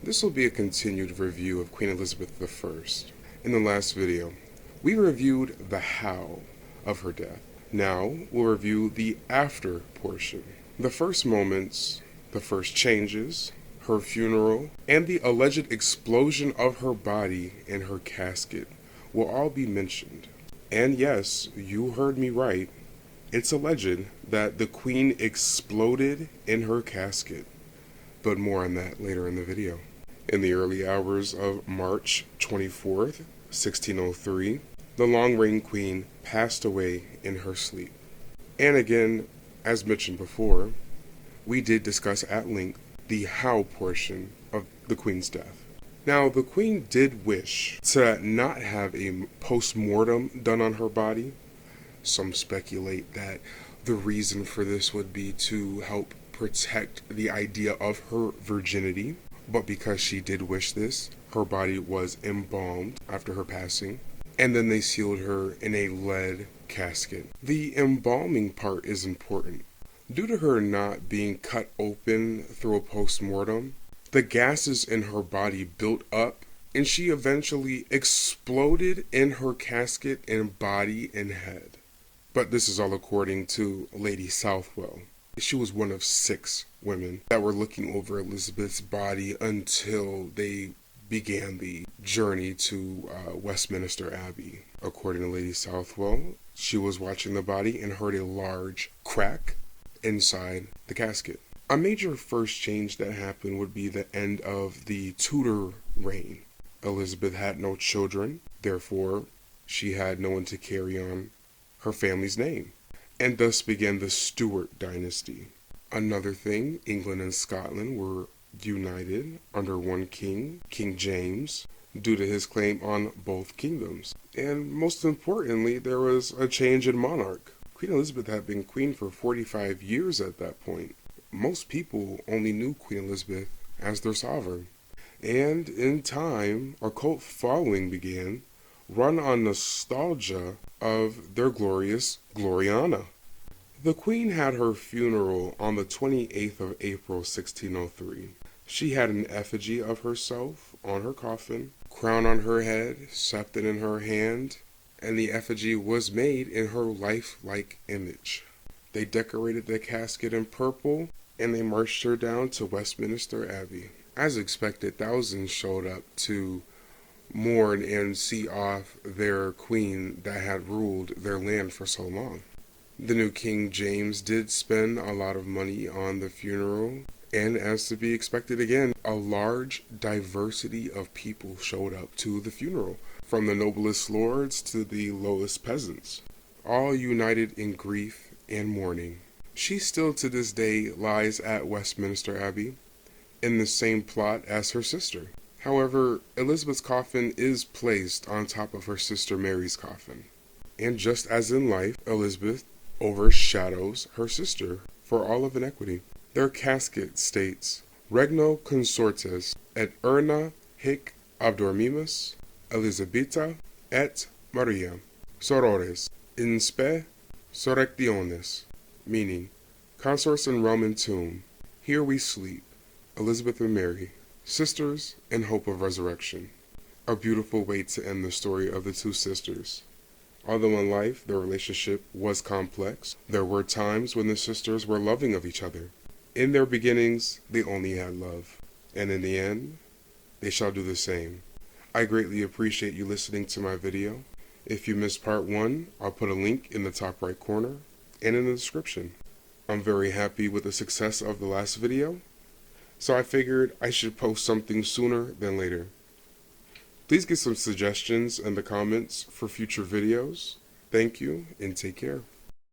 This will be a continued review of Queen Elizabeth I. In the last video, we reviewed the how of her death. Now we'll review the after portion. The first moments, the first changes, her funeral, and the alleged explosion of her body in her casket will all be mentioned. And yes, you heard me right. It's alleged that the Queen exploded in her casket, but more on that later in the video. In the early hours of March 24th, 1603, the long-reign Queen passed away in her sleep. And again, as mentioned before, we did discuss at length the how portion of the Queen's death. Now, the Queen did wish to not have a post-mortem done on her body. Some speculate that the reason for this would be to help protect the idea of her virginity, but because she did wish this, her body was embalmed after her passing, and then they sealed her in a lead casket. The embalming part is important. Due to her not being cut open through a post-mortem, the gases in her body built up, and she eventually exploded in her casket in body and head. But this is all according to Lady Southwell. She was one of 6 women that were looking over Elizabeth's body until they began the journey to Westminster Abbey. According to Lady Southwell, she was watching the body and heard a large crack inside the casket. A major first change that happened would be the end of the Tudor reign. Elizabeth had no children, therefore she had no one to carry on her family's name, and thus began the Stuart dynasty. Another thing, England and Scotland were united under one king, King James, due to his claim on both kingdoms. And most importantly, there was a change in monarch. Queen Elizabeth had been queen for 45 years at that point. Most people only knew Queen Elizabeth as their sovereign. And in time, a cult following began, run on nostalgia of their glorious Gloriana. The Queen had her funeral on the 28th of April, 1603. She had an effigy of herself on her coffin, crown on her head, scepter in her hand, and the effigy was made in her lifelike image. They decorated the casket in purple, and they marched her down to Westminster Abbey. As expected, thousands showed up to mourn and see off their queen that had ruled their land for so long. The new King James did spend a lot of money on the funeral, and as to be expected again, a large diversity of people showed up to the funeral, from the noblest lords to the lowest peasants, all united in grief and mourning. She still to this day lies at Westminster Abbey, in the same plot as her sister. However, Elizabeth's coffin is placed on top of her sister Mary's coffin. And just as in life, Elizabeth overshadows her sister for all of inequity. Their casket states, Regno consortes et urna hic abdormimus Elizabeta et Maria, sorores, in spe surrectionis, meaning, consorts in Roman tomb, here we sleep, Elizabeth and Mary, sisters in hope of resurrection. A beautiful way to end the story of the two sisters. Although in life their relationship was complex, there were times when the sisters were loving of each other. In their beginnings, they only had love, and in the end, they shall do the same. I greatly appreciate you listening to my video. If you missed part 1, I'll put a link in the top right corner and in the description. I'm very happy with the success of the last video, so I figured I should post something sooner than later. Please get some suggestions in the comments for future videos. Thank you and take care.